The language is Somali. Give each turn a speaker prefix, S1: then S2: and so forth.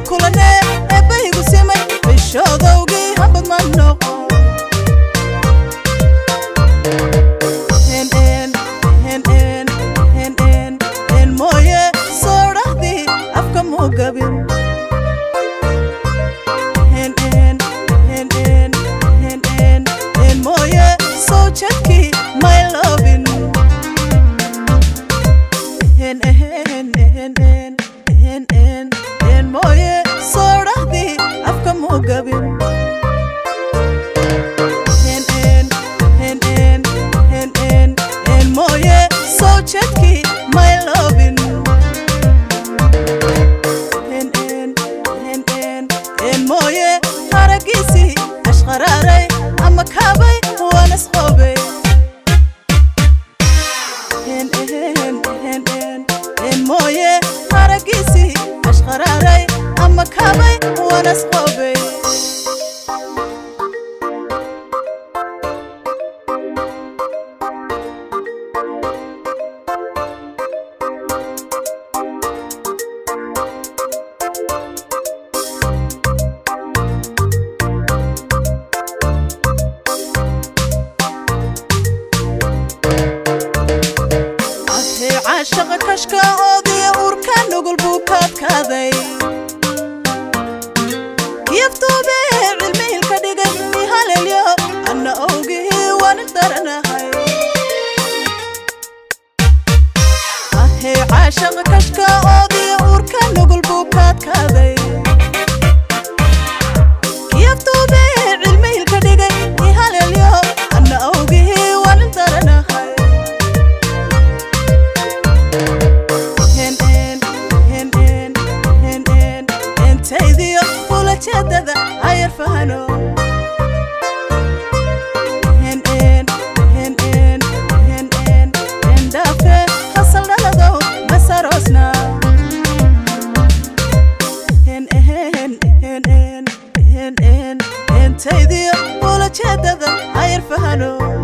S1: kulane ebaygu simay bishadowgi habad ma noqo en moye soorahdi afka mugabin en moye so chatki my loving en moye soorahdi afka mugabin en moye so chatki my loving en moye haragisi ashqararay ama kabay wana sqobay en moye haragisi ashqararay ama kabay wana sqobay عاشق كشكا أودي أوركان نقول بوكات كذي يفتو به علمي الكدقة نهال اليوم أنا أوجه ونقدر نهاي عاشق كشكا أودي أوركان نقول بوكات كذي يفتو به علمي الكدقة نهال اليوم أنا أوجه ونقدر نهاي تيديو ولا تشدد عير فهنو دافع حصلنا لدو مساروسنا تيديو ولا تشدد عير فهنو